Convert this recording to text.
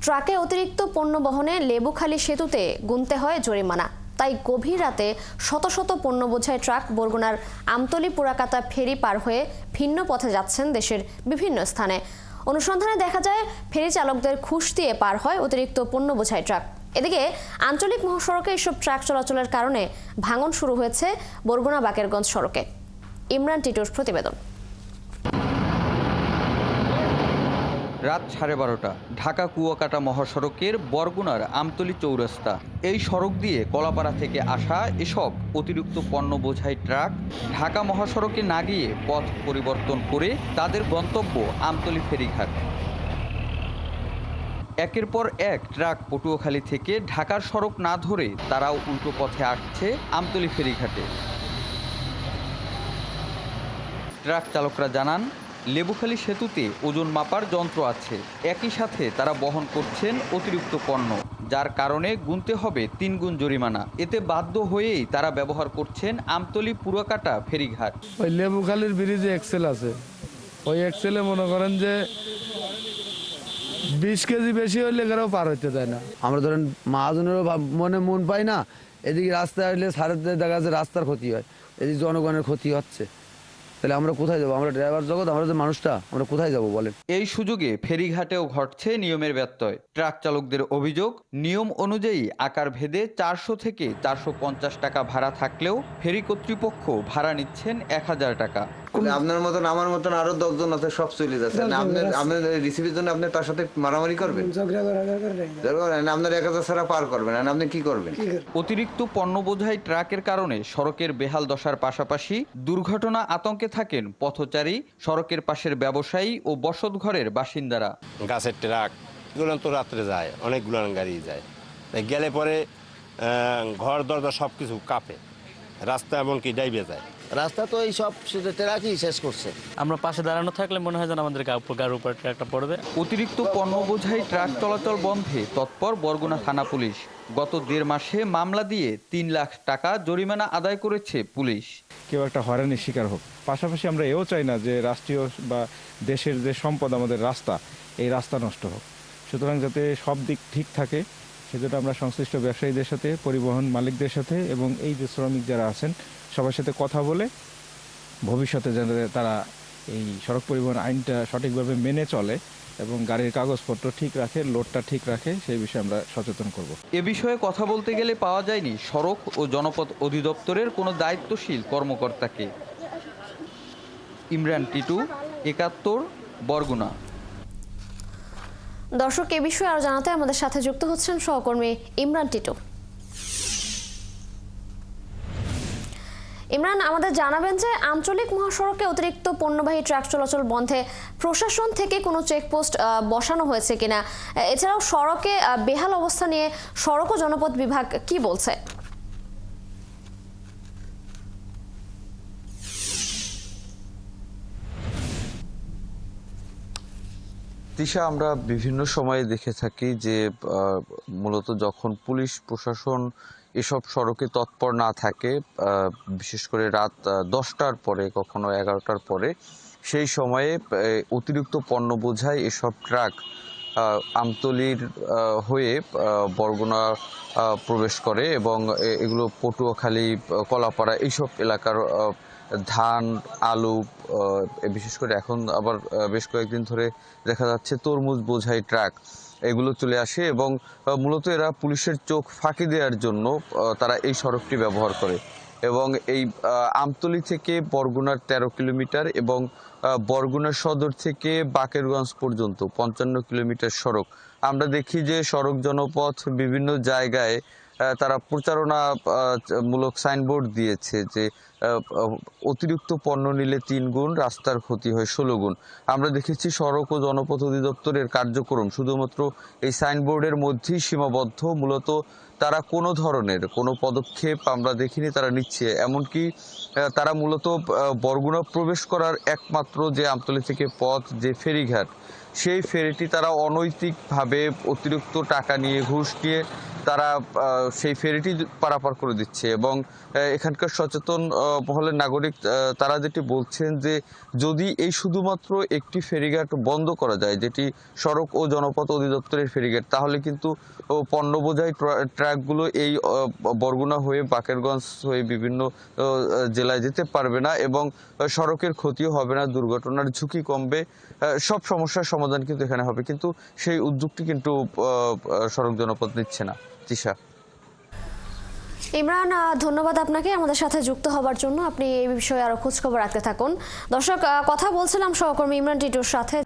ট্রাকে অতিরিক্ত পণ্য বহনে লেবুখালী সেতুতে গুনতে হয় জরিমানা। তাই গভীর রাতে শত শত পণ্য বোঝাই ট্রাক বরগুনার আমতলী পুরাকাটা ফেরি পার হয়ে ভিন্ন পথে যাচ্ছেন দেশের বিভিন্ন স্থানে। অনুসন্ধানে দেখা যায় ফেরি চালকদের ঘুষ দিয়ে পার হয় অতিরিক্ত পণ্য বোঝাই ট্রাক। এদিকে আঞ্চলিক মহাসড়কে এসব ট্রাক চলাচলের কারণে ভাঙন শুরু হয়েছে বরগুনা বাকেরগঞ্জ সড়কে। ইমরান টিটুর প্রতিবেদন। রাত 12:30 ঢাকা কুয়াকাটা মহাসড়কের বরগুনার আমতলী চৌরাস্তা। এই সড়ক দিয়ে কলাপাড়া থেকে আসা এসব অতিরিক্ত পণ্য বোঝাই ট্রাক ঢাকা মহাসড়কে না গিয়ে পথ পরিবর্তন করে তাদের গন্তব্য আমতলী ফেরিঘাট। একের পর এক ট্রাক পটুয়াখালী থেকে ঢাকার সড়ক না ধরে তারাও উল্টো পথে আসছে আমতলী ফেরিঘাটে। ট্রাক চালকরা জানান, লেবুখালী সেতুতে ওজন মাপার যন্ত্র আছে, একই সাথে তারা বহন করছেন অতিরিক্ত পণ্য, যার কারণে গুনতে হবে 3 গুণ জরিমানা। এতে বাধ্য হয়েই তারা ব্যবহার করছেন আমতলী পুরাকাটা ফেরিঘাট। ওই লেবুখালীর ব্রিজে এক্সেল আছে, ওই এক্সেলে মনে করেন যে 20 কেজি বেশি হইলে কেউ পার হইতে দেয় না। আমরা ধরেন মহাজনেরও মনে মন পাই না, এদিকে রাস্তায় আসলে সারের দেখা যাচ্ছে রাস্তার ক্ষতি হয়, এদিকে জনগণের ক্ষতি হচ্ছে। তাহলে আমরা কোথায় যাবো? আমরা ড্রাইভার জগৎ, আমরা যে মানুষটা, আমরা কোথায় যাবো বলেন? এই সুযোগে ফেরিঘাটেও ঘটছে নিয়মের ব্যত্যয়। ট্রাক চালকদের অভিযোগ, নিয়ম অনুযায়ী আকার ভেদে 400 থেকে 450 টাকা ভাড়া থাকলেও ফেরি কর্তৃপক্ষ ভাড়া নিচ্ছেন 1000 টাকা। আপনার মতন আমার মতন আরো 10 জন আছে, সব চলে যাচ্ছে। আপনার রিসিভের জন্য আপনি তার সাথে মারামারি করবেন, আপনার 1000 ছাড়া পার করবেন, আপনি কি করবেন? অতিরিক্ত পণ্য বোঝাই ট্রাকের কারণে সড়কের বেহাল দশার পাশাপাশি দুর্ঘটনা আতঙ্কে থাকেন পথচারী, সড়কের পাশের ব্যবসায়ী ও বসতঘরের বাসিন্দারা। গাছের ট্রাক এগুলো তো রাত্রে যায়, অনেকগুলো গাড়ি যায়, গেলে পরে ঘর দরজা সব কিছু কাঁপে, রাস্তা এমনকি ডাইবে যায়। রাস্তা তো এই সব ট্রাকই শেষ করছে। আমরা পাশে দাঁড়ানো থাকলে মনে হয় যেন আমাদের গায়ের উপর ট্রাকটা পড়বে। অতিরিক্ত পণ্য বোঝাই ট্রাক চলাচল বন্ধে তৎপর বরগুনা থানা পুলিশ। গত 1.5 মাসে মামলা দিয়ে 3 লাখ টাকা জরিমানা আদায় করেছে পুলিশ। কেউ একটা হয়রানির শিকার হোক। পাশাপাশি আমরা এও চাই না যে রাষ্ট্রীয় বা দেশের যে সম্পদ আমাদের রাস্তা, এই রাস্তা নষ্ট হোক। সুতরাং যাতে সব দিক ঠিক থাকে, সেজন্য আমরা সংশ্লিষ্ট ব্যবসায়ীদের সাথে, পরিবহন মালিকদের সাথে এবং এই যে শ্রমিক যারা আছেন সবার সাথে কথা বলে ভবিষ্যতে যেন তারা এই সড়ক পরিবহন আইনটা সঠিকভাবে মেনে চলে এবং গাড়ির কাগজপত্র ঠিক রাখে, লোডটা ঠিক রাখে, সেই বিষয়ে আমরা সচেতন করব। এ বিষয়ে কথা বলতে গেলে পাওয়া যায়নি সড়ক ও জনপথ অধিদপ্তরের কোনো দায়িত্বশীল কর্মকর্তাকে। ইমরান টিটু, 71, বরগুনা। দর্শক, এ বিষয়ে আরো জানাতে আমাদের সাথে যুক্ত হচ্ছেন সহকর্মী ইমরান টিটু। ইমরান, আমাদের জানাবেন যে আঞ্চলিক মহাসড়কে অতিরিক্ত পণ্যবাহী ট্রাক চলাচল বন্ধে প্রশাসন থেকে কোনো চেকপোস্ট বসানো হয়েছে কিনা, এছাড়াও সড়কে বেহাল অবস্থা নিয়ে সড়ক ও জনপথ বিভাগ কি বলছে? তিশা, আমরা বিভিন্ন সময়ে দেখে থাকি যে মূলত যখন পুলিশ প্রশাসন এসব সড়কে তৎপর না থাকে, বিশেষ করে রাত 10টার পরে, কখনো 11টার পরে, সেই সময়ে অতিরিক্ত পণ্য বোঝাই এসব ট্রাক আমতলীর হয়ে বরগুনা প্রবেশ করে এবং এগুলো পটুয়াখালী, কলাপাড়া এইসব এলাকার ধান, আলু, বিশেষ করে এখন আবার বেশ কয়েকদিন ধরে দেখা যাচ্ছে তরমুজ বোঝাই ট্রাক, এগুলো চলে আসে এবং মূলত এরা পুলিশের চোখ ফাঁকি দেওয়ার জন্য তারা এই সড়কটি ব্যবহার করে। এবং এই আমতলী থেকে বরগুনার 13 কিলোমিটার এবং বরগুনা সদর থেকে বাকেরগঞ্জ পর্যন্ত 55 কিলোমিটার সড়ক। আমরা দেখি যে সড়ক জনপথ বিভিন্ন জায়গায় তারা প্রচারণামূলক সাইনবোর্ড দিয়েছে যে অতিরিক্ত পণ্য নিলে 3 গুণ, রাস্তার ক্ষতি হয় 16 গুণ। আমরা দেখেছি সড়ক ও জনপথ অধিদপ্তরের কার্যক্রম শুধুমাত্র এই সাইনবোর্ডের মধ্যেই সীমাবদ্ধ। মূলত তারা কোনো ধরনের কোনো পদক্ষেপ আমরা দেখিনি তারা নিচ্ছে। এমনকি তারা মূলত বরগুনা প্রবেশ করার একমাত্র যে আমতলী থেকে পথ, যে ফেরিঘাট, সেই ফেরিটি তারা অনৈতিকভাবে অতিরিক্ত টাকা নিয়ে, ঘুষ নিয়ে তারা সেই ফেরিটি পারাপার করে দিচ্ছে এবং এখানকার সচেতন মহলের নাগরিক তারা যেটি বলছেন যে যদি এই শুধুমাত্র একটি ফেরিঘাট বন্ধ করা যায়, যেটি সড়ক ও জনপথ অধিদপ্তরের ফেরিঘাট, তাহলে কিন্তু পণ্য বোঝাই ট্রাকগুলো এই বরগুনা হয়ে বাকেরগঞ্জ হয়ে বিভিন্ন জেলায় যেতে পারবে না এবং সড়কের ক্ষতিও হবে না, দুর্ঘটনার ঝুঁকি কমবে, সব সমস্যার সমাধান কিন্তু এখানে হবে। কিন্তু সেই উদ্যোগটি কিন্তু সড়ক জনপথ নিচ্ছে না। তিশা। ইমরান, ধন্যবাদ আপনাকে আমাদের সাথে যুক্ত হবার জন্য। আপনি এই বিষয়ে আরো খোঁজখবর রাখতে থাকুন। দর্শক, কথা বলছিলাম সহকর্মী ইমরান টিটুর সাথে।